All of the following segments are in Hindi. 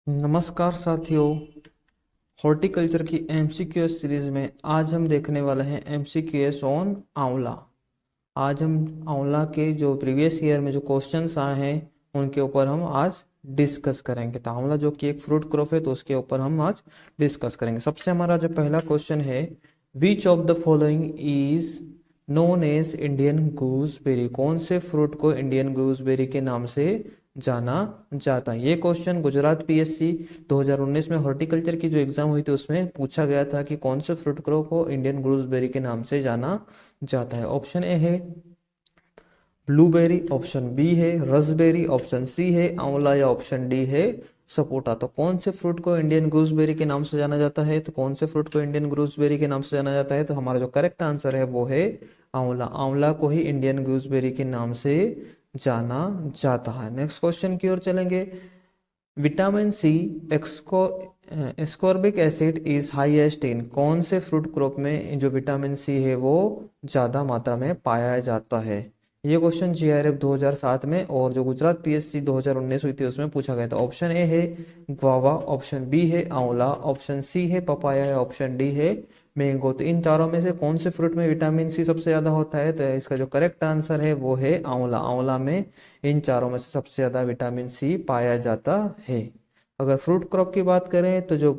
नमस्कार साथियों। हॉर्टिकल्चर की एमसीक्यूएस सीरीज में आज हम देखने वाले हैं एमसीक्यूएस ऑन आंवला। आज हम आंवला के जो प्रीवियस ईयर में जो क्वेश्चंस आए हैं उनके ऊपर हम आज डिस्कस करेंगे। तो आंवला जो कि एक फ्रूट क्रॉप है तो उसके ऊपर हम आज डिस्कस करेंगे। सबसे हमारा जो पहला क्वेश्चन है, which of the following is known as Indian gooseberry. कौन से फ्रूट को इंडियन गूसबेरी के नाम से जाना जाता है। ये क्वेश्चन गुजरात पीएससी 2019 में हॉर्टिकल्चर की जो एग्जाम हुई थी उसमें पूछा गया था कि कौन से फ्रूट को इंडियन गूसबेरी के नाम से जाना जाता है। ऑप्शन ए है ब्लूबेरी, ऑप्शन बी है रसबेरी, ऑप्शन सी है आंवला या ऑप्शन डी है सपोटा। तो कौन से फ्रूट को इंडियन गूसबेरी के नाम से जाना जाता है, तो कौन से फ्रूट को इंडियन गूसबेरी के नाम से जाना जाता है, तो हमारा जो करेक्ट आंसर है वो है आंवला। आंवला को ही इंडियन गूसबेरी के नाम से जाना जाता है। नेक्स्ट क्वेश्चन की ओर चलेंगे। Vitamin C ascorbic acid is highest in. कौन से फ्रूट क्रॉप में जो विटामिन सी है वो ज्यादा मात्रा में पाया जाता है। ये क्वेश्चन जीआरएफ 2007 में और जो गुजरात पीएससी 2019 हुई थी उसमें पूछा गया था। ऑप्शन ए है ग्वावा, ऑप्शन बी है आंवला, ऑप्शन सी है पपाया, ऑप्शन डी है मैंगो। तो इन चारों में से कौन से फ्रूट में विटामिन सी सबसे ज्यादा होता है, तो इसका जो करेक्ट आंसर है वो है आंवला। आंवला में इन चारों में से सबसे ज्यादा विटामिन सी पाया जाता है। अगर फ्रूट क्रॉप की बात करें तो जो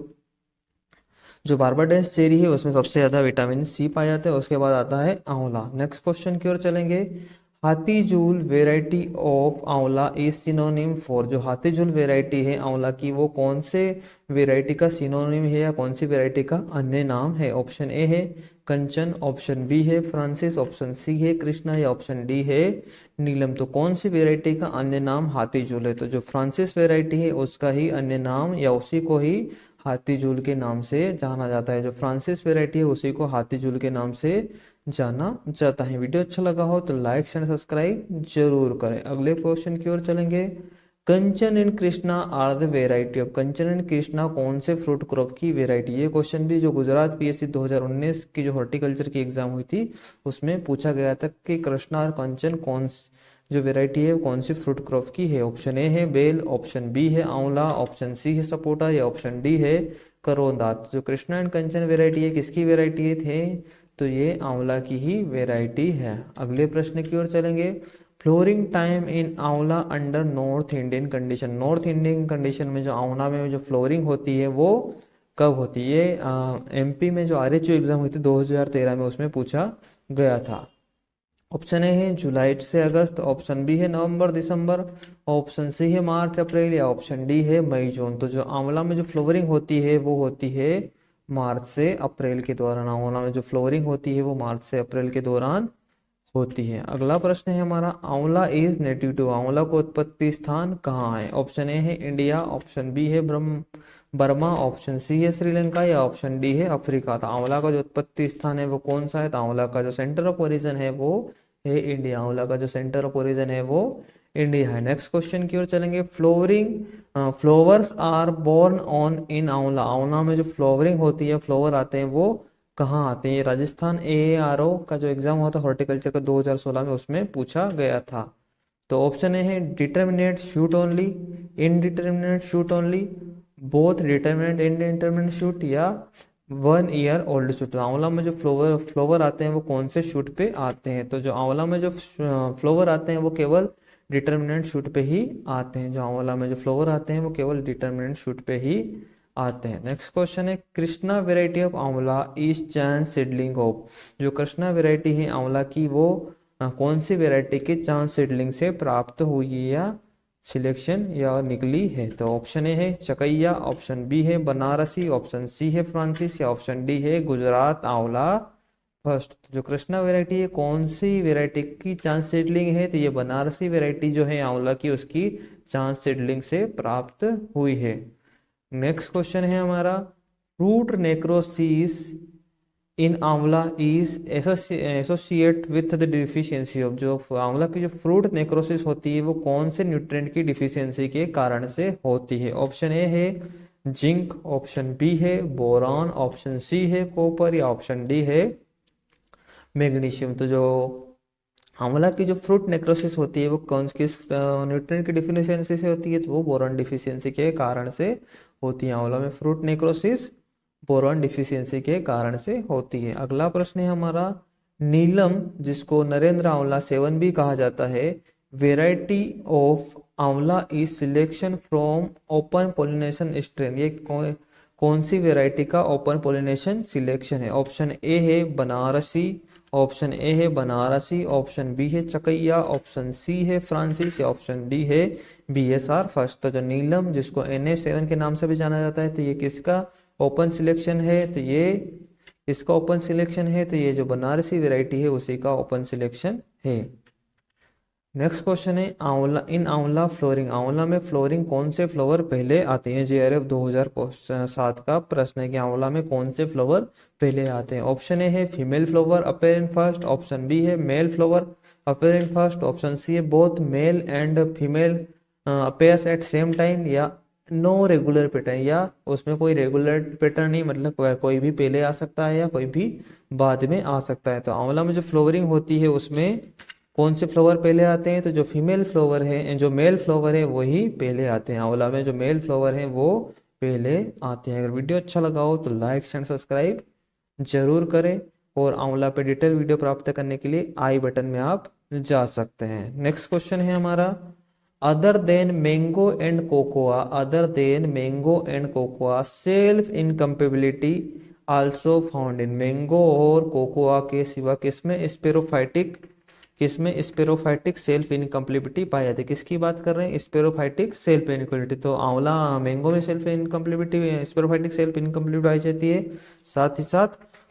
जो बारबाडेंस चेरी है उसमें सबसे ज्यादा विटामिन सी पाया जाता है, उसके बाद आता है आंवला। नेक्स्ट क्वेश्चन की ओर चलेंगे। हाथीजूल वेराइटी ऑफ आंवला इज सिनोनिम फॉर। जो हाथीजूल वेराइटी है आंवला की वो कौन से वेराइटी का सिनोनिम है या कौन सी वेराइटी का अन्य नाम है। ऑप्शन ए है कंचन, ऑप्शन बी है फ्रांसिस, ऑप्शन सी है कृष्णा या ऑप्शन डी है नीलम। तो कौन सी वेराइटी का अन्य नाम हाथीजूल है, तो जो फ्रांसिस वेराइटी है उसका ही अन्य नाम या उसी को ही हाथीजूल के नाम से जाना जाता है। जो फ्रांसिस वेराइटी है उसी को हाथीजूल के नाम से जाना जाता है। वीडियो अच्छा लगा हो तो लाइक एंड सब्सक्राइब जरूर करें। अगले क्वेश्चन की ओर चलेंगे। Kanchan and Krishna are the variety of. Kanchan and Krishna कौन से फ्रूट क्रॉप की वेराइटी। ये क्वेश्चन भी जो गुजरात पीएससी 2019 की जो हॉर्टिकल्चर की एग्जाम हुई थी उसमें पूछा गया था कि कृष्णा और कंचन जो वेराइटी है वो कौन सी फ्रूट क्रॉप की है। ऑप्शन ए है बेल, ऑप्शन बी है आंवला, ऑप्शन सी है सपोटा या ऑप्शन डी है करोंदा। तो जो कृष्णा एंड कंचन वेराइटी है किसकी वेराइटी थे, तो ये आंवला की ही वेराइटी है। अगले प्रश्न की ओर चलेंगे। फ्लोरिंग टाइम इन आंवला under north Indian condition. North Indian condition में जो आंवला में जो फ्लोरिंग होती है वो कब होती है। एमपी में जो आरएचयू एग्जाम हुई थी 2013 में उसमें पूछा गया था। ऑप्शन ए है जुलाई से अगस्त, ऑप्शन बी है नवंबर दिसंबर, ऑप्शन सी है मार्च अप्रैल या ऑप्शन डी है मई जून। तो जो आंवला में जो फ्लोवरिंग होती है वो होती है मार्च से अप्रैल के दौरान। आंवला में जो फ्लोवरिंग होती है वो मार्च से अप्रैल के दौरान होती है। अगला प्रश्न है हमारा, आंवला इज नेटिव टू। आंवला को उत्पत्ति स्थान कहाँ है। ऑप्शन ए है इंडिया, ऑप्शन बी है बर्मा, ऑप्शन सी है श्रीलंका या ऑप्शन डी है अफ्रीका। तो आंवला का जो उत्पत्ति स्थान है वो कौन सा है, तो आंवला का जो सेंटर ऑफ ओरिजिन है वो है इंडिया। आंवला का जो सेंटर ऑफ ओरिजिन है वो इंडिया है। नेक्स्ट क्वेश्चन की ओर चलेंगे। Flowers are borne on in amla. Amla में जो फ्लोवरिंग होती है, फ्लोवर आते हैं वो कहाँ आते हैं। ये राजस्थान एआरओ का जो एग्जाम हुआ था हॉर्टिकल्चर का 2016 में उसमें पूछा गया था। तो ऑप्शन ए है determinate shoot only, indeterminate shoot only, both determinate indeterminate shoot या 1 ईयर ओल्ड शूट। आंवला में जो फ्लोवर आते हैं वो कौन से शूट पे आते हैं, तो जो आंवला में जो फ्लोवर आते हैं वो केवल डिटर्मिनेंट शूट पे ही आते हैं। जो आंवला में जो फ्लोवर आते हैं वो केवल डिटर्मिनेंट शूट पे ही आते हैं। नेक्स्ट क्वेश्चन है, कृष्णा वेराइटी ऑफ आंवला इज चांस सीडलिंग ऑफ। जो कृष्णा वेराइटी है आंवला की वो कौन सी वेराइटी के चांस सीडलिंग से प्राप्त हुई है या सिलेक्शन या निकली है। तो ऑप्शन ए है चकैया, ऑप्शन बी है बनारसी, ऑप्शन सी है फ्रांसिस या ऑप्शन डी है गुजरात आंवला फर्स्ट। जो कृष्णा वेराइटी है कौन सी वेराइटी की चांस सीडलिंग है, तो ये बनारसी वेराइटी जो है आंवला की उसकी चांस सीडलिंग से प्राप्त हुई है। नेक्स्ट क्वेश्चन है हमारा, फ्रूट नेक्रोसिस इन आंवला is associate with the deficiency of. जो आंवला की जो फ्रूट नेक्रोसिस होती है वो कौन से न्यूट्रिएंट की डिफिशियंसी के कारण से होती है। ऑप्शन ए है जिंक, ऑप्शन बी है बोरॉन, ऑप्शन सी है कॉपर या ऑप्शन डी है मैग्नीशियम। तो जो आंवला की जो फ्रूट नेक्रोसिस होती है वो कौन किस न्यूट्रिएंट की डिफिशियंसी से होती है, तो वो बोरॉन डिफिशियंसी के कारण से होती है। आंवला में फ्रूट नेक्रोसिस बोरॉन डिफिशियंसी के कारण से होती है। अगला प्रश्न है हमारा, नीलम जिसको नरेंद्र आंवला सेवन भी कहा जाता है, वेराइटी ऑफ आंवला is selection from open pollination strain, ये कौन सी वेराइटी का ओपन पोलिनेशन सिलेक्शन है? ऑप्शन ए है बनारसी, ऑप्शन ए है बनारसी, ऑप्शन बी है चकैया, ऑप्शन सी है फ्रांसीसी, ऑप्शन डी है बीएसआर फर्स्ट। तो जो नीलम जिसको NA7 के नाम से भी जाना जाता है, तो ये किसका ओपन सिलेक्शन है? तो ये इसका ओपन सिलेक्शन है, तो ये जो बनारसी वैरायटी है उसी का ओपन सिलेक्शन है। नेक्स्ट क्वेश्चन है, आंवला इन आंवला फ्लोरिंग, आंवला में फ्लोरिंग कौन से फ्लावर पहले आते हैं? JRF 2007 का प्रश्न है कि आंवला में कौन से फ्लावर पहले आते हैं। ऑप्शन ए है female flower appear in first, option B है male flower appear in first, option C है both male and female appears at same time, या नो रेगुलर पैटर्न, या उसमें कोई रेगुलर पैटर्न नहीं, मतलब कोई भी पहले आ सकता है या कोई भी बाद में आ सकता है। तो आंवला में जो फ्लोरिंग होती है उसमें कौन से फ्लावर पहले आते हैं? तो जो फीमेल फ्लावर है, जो मेल फ्लावर है वही पहले आते हैं। आंवला में जो मेल फ्लावर है वो पहले आते हैं। अगर वीडियो अच्छा लगा हो तो लाइक एंड सब्सक्राइब जरूर करें, और आंवला पे डिटेल वीडियो प्राप्त करने के लिए आई बटन में आप जा सकते हैं। नेक्स्ट क्वेश्चन है हमारा, other than mango and cocoa, other than mango and cocoa self incompatibility also found in, mango और कोकोआ के सिवा किसमें स्पेरोफाइटिक सेल्फ इनकम्प्लिबिलिटी पाई जाती है? किसकी बात कर रहे हैं? स्पेरोफाइटिक सेल्फ इनकम्प्लिबिलिटी। तो आंवला मैंगो में सेल्फ इनकम्प्लिबिलिटी स्पेरोफाइटिक सेल्फ इनकम्प्लिबिलिटी पाई जाती है, साथ ही साथ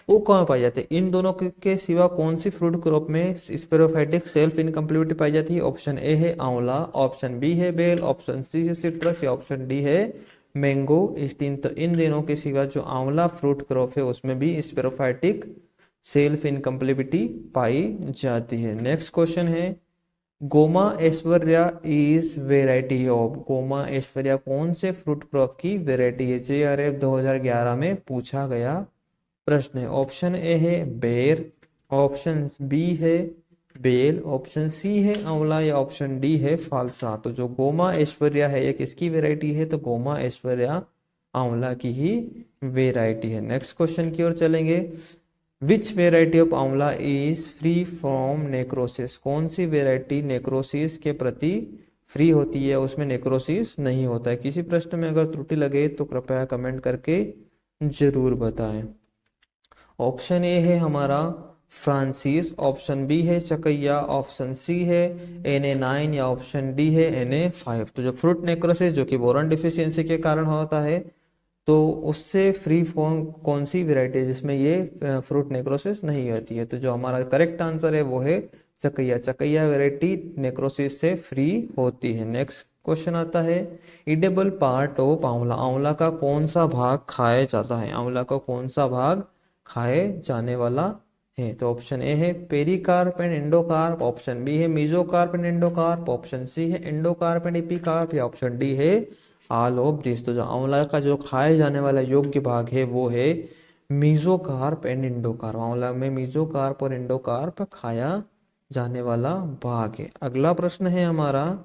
वो कहाँ पाई जाती है? इन दोनों के सिवा कौन सी फ्रूट क्रॉप में स्पेरोफाइटिक सेल्फ इनकम्प्लिबिलिटी पाई जाती है? ऑप्शन ए है आंवला, ऑप्शन बी है बेल, ऑप्शन सी है सिट्रस, या ऑप्शन डी है मैंगो स्टीन। तो इन दिनों के सिवा जो आंवला फ्रूट क्रॉप है उसमें भी स्पेरोफाइटिक सेल्फ इनकम्प्लिबिलिटी पाई जाती है। नेक्स्ट क्वेश्चन है, Goma Aishwarya is variety of, Goma Aishwarya कौन से फ्रूट क्रॉप की वेराइटी है? JRF 2011 में पूछा गया प्रश्न है। ऑप्शन ए है बेर, ऑप्शन बी है बेल, ऑप्शन सी है आंवला, या ऑप्शन डी है फालसा। तो जो गोमा ऐश्वर्या है ये किसकी वेराइटी है? तो गोमा ऐश्वर्या आंवला की ही वेराइटी है। नेक्स्ट क्वेश्चन की ओर चलेंगे, विच वेराइटी ऑफ आंवला इज फ्री फ्रॉम नेक्रोसिस, कौन सी वेराइटी नेक्रोसिस के प्रति फ्री होती है, उसमें नेक्रोसिस नहीं होता है? किसी प्रश्न में अगर त्रुटि लगे तो कृपया कमेंट करके जरूर बताएं। ऑप्शन ए है हमारा फ्रांसिस, ऑप्शन बी है चकैया, ऑप्शन सी है NA9, या ऑप्शन डी है NA5। तो जो फ्रूट नेक्रोसिस जो कि बोरॉन डिफिशियंसी के कारण होता है, तो उससे फ्री फॉर्म कौन सी वेराइटी है जिसमें ये फ्रूट नेक्रोसिस नहीं होती है? तो जो हमारा करेक्ट आंसर है वो है चकैया, चकैया वेराइटी नेक्रोसिस से फ्री होती है। नेक्स्ट क्वेश्चन आता है, ईडेबल पार्ट ऑफ आंवला, आंवला का कौन सा भाग खाया जाता है? आंवला का कौन सा भाग खाए जाने वाला है? तो ऑप्शन ए है pericarp and endocarp, option B है mesocarp and endocarp, option C है एंडोकार्प एंड एपिकार्प, या ऑप्शन डी है ऑल ऑफ दिस। तो जो आंवला का जो खाए जाने वाला योग्य भाग है वो है मीजोकार्प एंड एंडोकार्प। आंवला में मीजोकार्प और एंडोकार्प खाया जाने वाला भाग है। अगला प्रश्न है हमारा,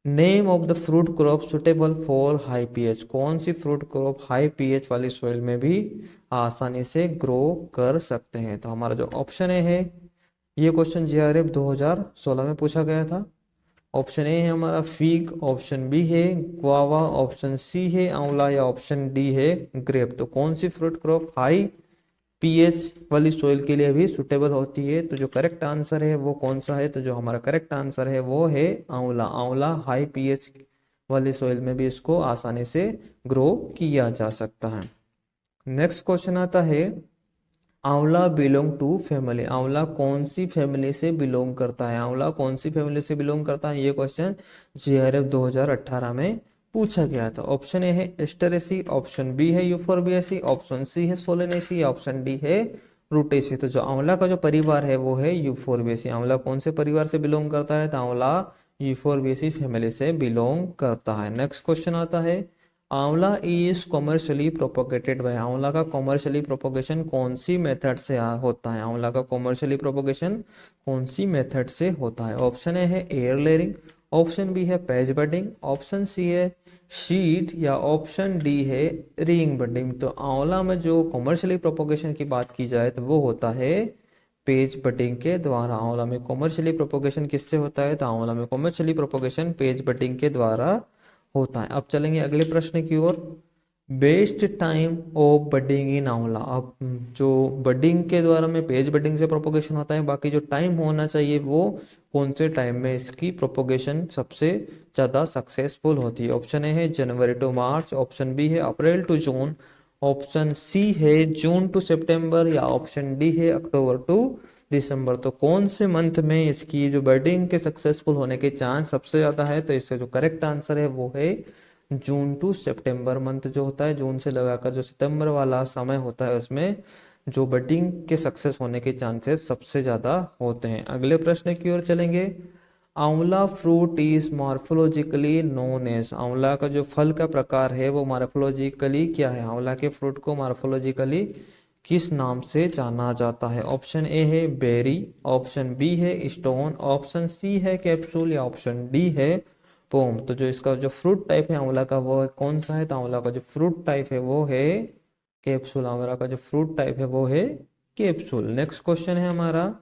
name of the fruit crop suitable for high pH, कौन सी फ्रूट क्रॉप हाई पीएच वाली सॉइल में भी आसानी से ग्रो कर सकते हैं? तो हमारा जो ऑप्शन है ये क्वेश्चन JRF 2016 में पूछा गया था। ऑप्शन ए है हमारा फिग, ऑप्शन बी है गुआवा, ऑप्शन सी है आंवला, या ऑप्शन डी है ग्रेप। तो कौन सी फ्रूट क्रॉप हाई पीएच वाली सोइल के लिए भी सुटेबल होती है? तो जो करेक्ट आंसर है वो कौन सा है? तो जो हमारा करेक्ट आंसर है वो है आंवला। आंवला हाई पीएच वाली सोइल में भी इसको आसानी से ग्रो किया जा सकता है। नेक्स्ट क्वेश्चन आता है, आंवला बिलोंग टू फैमिली, आंवला कौन सी फैमिली से बिलोंग करता है? आंवला कौन सी फैमिली से बिलोंग करता है? ये क्वेश्चन JRF 2018 में पूछा गया था। ऑप्शन ए है एस्टरेसी, ऑप्शन बी है यूफोर्बिएसी, ऑप्शन सी है सोलेनेसी, ऑप्शन डी है रूटेसी। तो जो आंवला का जो परिवार है वो है यूफोर्बिएसी। आंवला कौन से परिवार से बिलोंग करता है? तो आंवला यूफोर्बिएसी फैमिली से बिलोंग करता है। नेक्स्ट क्वेश्चन आता है, आंवला इज कॉमर्शियली प्रोपोगेटेड बाय, आंवला का कॉमर्शियली प्रोपोगेशन कौन सी मेथड से होता है, आंवला का कॉमर्शियली प्रोपोगेशन कौन सी मेथड से होता है। ऑप्शन ए है एयर लेयरिंग, ऑप्शन बी है पैच बडिंग, ऑप्शन सी है शीट, या ऑप्शन डी है रिंग बडिंग। तो आंवला में जो कॉमर्शियली प्रोपोगेशन की बात की जाए तो वो होता है पेज बडिंग के द्वारा। आंवला में कॉमर्शियली प्रोपोगेशन किससे होता है, तो आंवला में कॉमर्शियली प्रोपोगेशन पेज बडिंग के द्वारा होता है। अब चलेंगे अगले प्रश्न की ओर। बेस्ट टाइम ऑफ बडिंग इन आंवला। अब जो बडिंग के द्वारा में पेज बडिंग से प्रोपोगेशन होता है, बाकी जो टाइम होना चाहिए वो कौन से टाइम में इसकी प्रोपोगेशन सबसे ज़्यादा सक्सेसफुल होती है। ऑप्शन ए है जनवरी टू मार्च, ऑप्शन बी है अप्रैल टू जून, ऑप्शन सी है जून टू सितंबर, या ऑप्शन डी है अक्टूबर टू दिसंबर। तो कौन से मंथ में इसकी जो बडिंग के सक्सेसफुल होने के चांस सबसे ज़्यादा है, तो इसका जो करेक्ट आंसर है वो है जून टू सितंबर मंथ जो होता है, जून से लगाकर जो सितंबर वाला समय होता है उसमें जो बडिंग के सक्सेस होने के चांसेस सबसे ज़्यादा होते हैं। अगले प्रश्न की ओर चलेंगे। Amla fruit is morphologically known as, amla का जो फल का प्रकार है वो मॉर्फोलॉजिकली क्या है, आंवला के फ्रूट को मॉर्फोलॉजिकली किस नाम से जाना जाता है। ऑप्शन ए है बेरी, ऑप्शन बी है स्टोन, ऑप्शन सी है कैप्सूल, या ऑप्शन डी है पोम। तो जो इसका जो फ्रूट टाइप है आंवला का वो कौन सा है, तो आंवला का जो फ्रूट टाइप है वो है कैप्सूल, आंवला का जो फ्रूट टाइप है वो है कैप्सूल। नेक्स्ट क्वेश्चन है हमारा,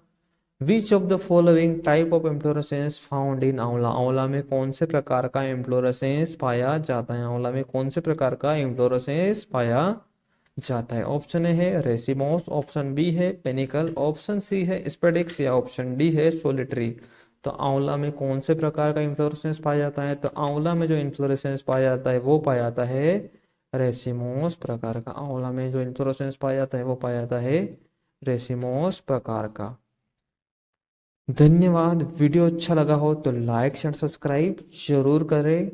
विच of the following type of inflorescence found in amla, amla में कौन से प्रकार का इन्फ्लोरेसेंस पाया जाता है, आंवला में कौन से प्रकार का इन्फ्लोरेसेंस पाया जाता है। ऑप्शन ए है रेसिमोस, ऑप्शन बी है पेनिकल, ऑप्शन सी है स्पेडिक्स, या ऑप्शन डी है सोलिटरी। तो आंवला में कौन से प्रकार का इन्फ्लोरेसेंस पाया जाता है, तो आंवला में जो इन्फ्लोरेसेंस पाया जाता है वो पाया जाता है रेसिमोस प्रकार का, आंवला में जो इन्फ्लोरेसेंस पाया जाता है वो पाया जाता है रेसिमोस प्रकार का। धन्यवाद। वीडियो अच्छा लगा हो तो लाइक शेयर सब्सक्राइब जरूर करें।